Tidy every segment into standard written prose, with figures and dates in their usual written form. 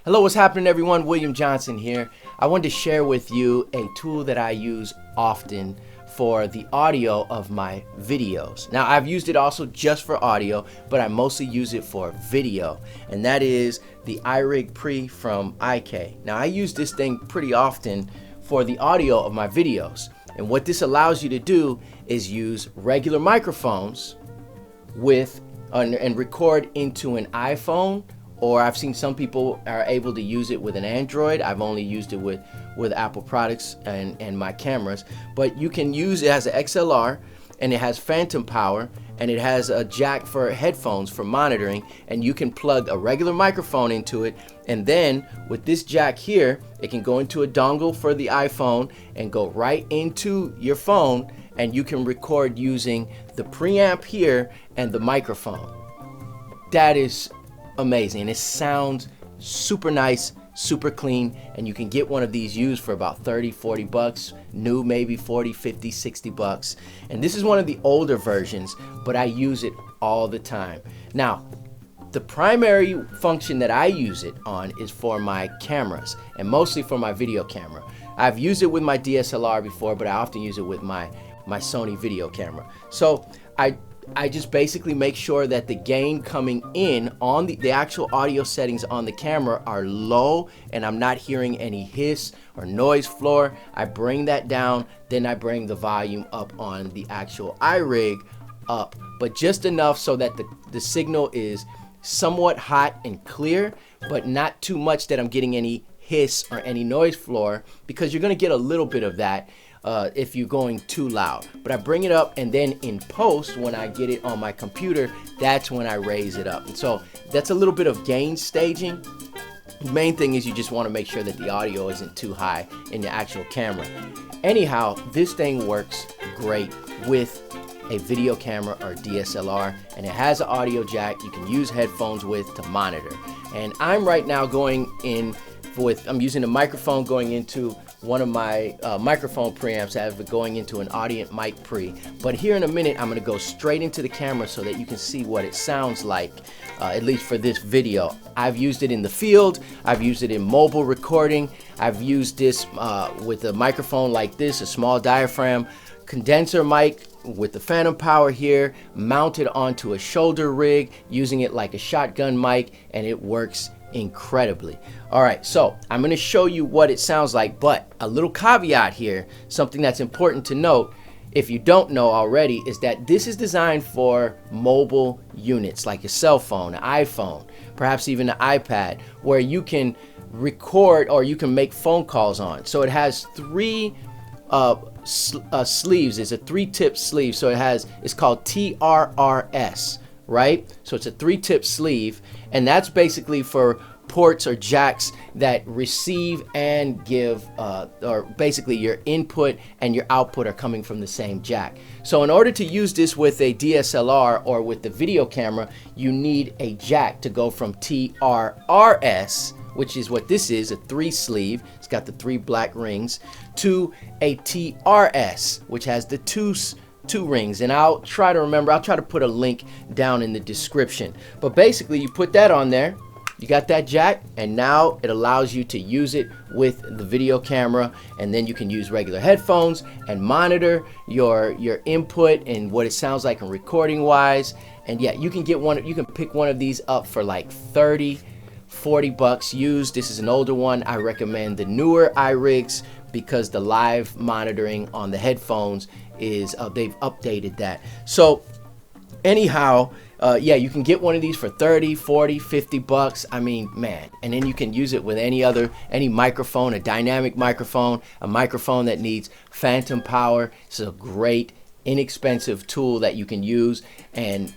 Hello, what's happening everyone? William Johnson here. I wanted to share with you a tool that I use often for the audio of my videos. Now, I've used it also just for audio, but I mostly use it for video, and that is the iRig Pre from IK. Now, I use this thing pretty often for the audio of my videos, and what this allows you to do is use regular microphones with and record into an iPhone, or I've seen some people are able to use it with an Android. I've only used it with Apple products and my cameras, but you can use it as an XLR, and it has phantom power, and it has a jack for headphones for monitoring, and you can plug a regular microphone into it, and then with this jack here, it can go into a dongle for the iPhone and go right into your phone, and you can record using the preamp here and the microphone. That is amazing. It sounds super nice, super clean, and you can get one of these used for about 30-40 bucks, new maybe 40, 50, 60 bucks. And this is one of the older versions, but I use it all the time. Now, the primary function that I use it on is for my cameras, and mostly for my video camera. I've used it with my DSLR before, but I often use it with my Sony video camera. So I just basically make sure that the gain coming in on the actual audio settings on the camera are low, and I'm not hearing any hiss or noise floor. I bring that down, then I bring the volume up on the actual iRig up, but just enough so that the signal is somewhat hot and clear, but not too much that I'm getting any hiss or any noise floor, because you're gonna get a little bit of that if you're going too loud. But I bring it up, and then in post, when I get it on my computer, that's when I raise it up. And so that's a little bit of gain staging. The main thing is you just want to make sure that the audio isn't too high in the actual camera. Anyhow, this thing works great with a video camera or DSLR, and it has an audio jack you can use headphones with to monitor. And I'm right now going in I'm using a microphone going into one of my microphone preamps. I have it going into an Audient mic pre. But here in a minute, I'm going to go straight into the camera so that you can see what it sounds like, at least for this video. I've used it in the field. I've used it in mobile recording. I've used this with a microphone like this, a small diaphragm condenser mic with the phantom power here, mounted onto a shoulder rig, using it like a shotgun mic, and it works incredibly. All right, so I'm going to show you what it sounds like, but a little caveat here, something that's important to note if you don't know already, is that this is designed for mobile units like a cell phone, an iPhone, perhaps even an iPad, where you can record or you can make phone calls on. So it has three sleeves. It's a 3-tip sleeve, so it's called TRRS, right? So it's a 3-tip sleeve, and that's basically for ports or jacks that receive and give, or basically your input and your output are coming from the same jack. So in order to use this with a DSLR or with the video camera, you need a jack to go from TRRS, which is what this is, a 3-sleeve, it's got the 3 black rings, to a TRS, which has the two rings. And I'll try to put a link down in the description. But basically, you put that on there, you got that jack, and now it allows you to use it with the video camera, and then you can use regular headphones and monitor your input and what it sounds like in recording wise. And yeah, you can pick one of these up for like 30-40 bucks used. This is an older one. I recommend the newer iRigs because the live monitoring on the headphones is they've updated that. So anyhow, yeah, you can get one of these for 30, 40, 50 bucks. I mean, man. And then you can use it with any microphone, a dynamic microphone, a microphone that needs phantom power. It's a great, inexpensive tool that you can use, and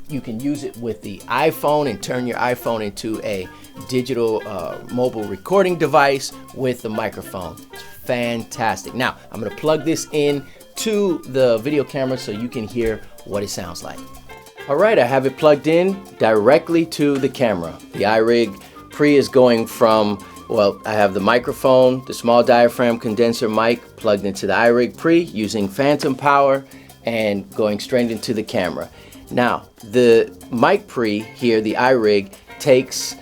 you can use it with the iPhone and turn your iPhone into a digital mobile recording device with the microphone. It's fantastic. Now, I'm going to plug this in to the video camera so you can hear what it sounds like. All right, I have it plugged in directly to the camera. The iRig Pre is going from, well, I have the microphone, the small diaphragm condenser mic plugged into the iRig Pre using phantom power and going straight into the camera. Now, the mic pre here, the iRig, takes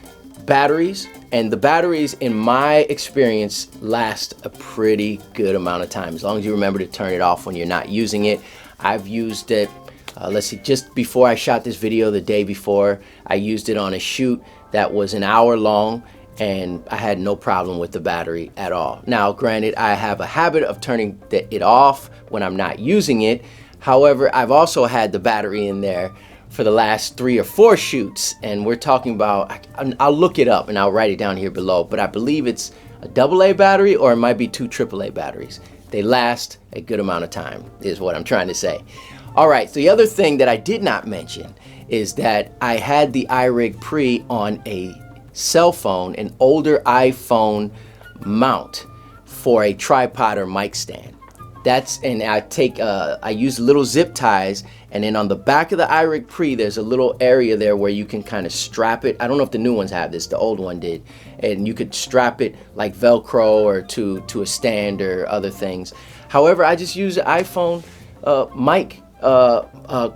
batteries And the batteries, in my experience, last a pretty good amount of time, as long as you remember to turn it off when you're not using it. I've used it, let's see, just before I shot this video, the day before, I used it on a shoot that was an hour long, and I had no problem with the battery at all. Now, granted, I have a habit of turning it off when I'm not using it. However, I've also had the battery in there for the last 3 or 4 shoots, and we're talking about, I'll look it up and I'll write it down here below, but I believe it's a AA battery, or it might be 2 AAA batteries. They last a good amount of time, is what I'm trying to say. All right, so the other thing that I did not mention is that I had the iRig Pre on a cell phone, an older iPhone mount for a tripod or mic stand. And I use little zip ties, and then on the back of the iRig Pre, there's a little area there where you can kind of strap it. I don't know if the new ones have this, the old one did, and you could strap it like Velcro or to a stand or other things. However, I just use an iPhone mic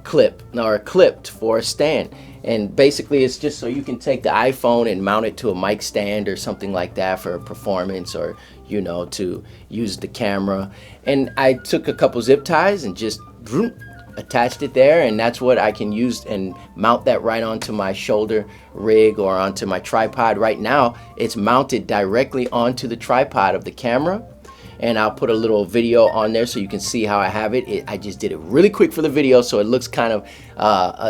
clip, or clipped for a stand, and basically it's just so you can take the iPhone and mount it to a mic stand or something like that for performance, or to use the camera. And I took a couple zip ties and just attached it there, and that's what I can use and mount that right onto my shoulder rig or onto my tripod. Right now it's mounted directly onto the tripod of the camera, and I'll put a little video on there so you can see how I have it. I just did it really quick for the video, so it looks kind of,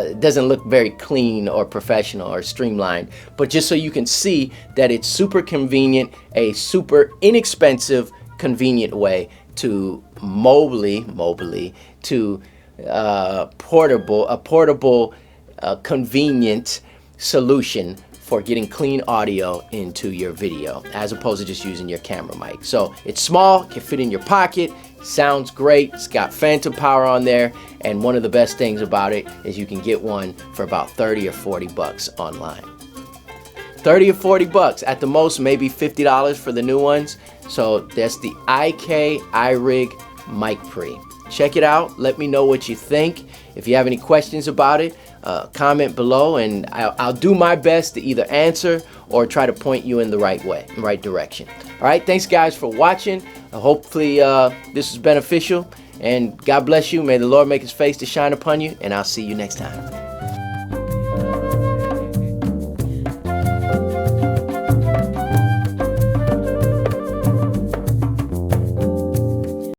it doesn't look very clean or professional or streamlined, but just so you can see that it's super convenient, a super inexpensive, convenient way to portable, convenient solution for getting clean audio into your video, as opposed to just using your camera mic. So it's small, can fit in your pocket, sounds great, it's got phantom power on there, and one of the best things about it is you can get one for about 30 or 40 bucks online. 30 or 40 bucks, at the most maybe $50 for the new ones. So that's the iRig Mic Pre. Check it out, let me know what you think. If you have any questions about it, comment below, and I'll do my best to either answer or try to point you in the right direction. All right, thanks guys for watching. Hopefully this is beneficial, and God bless you. May the Lord make his face to shine upon you, and I'll see you next time.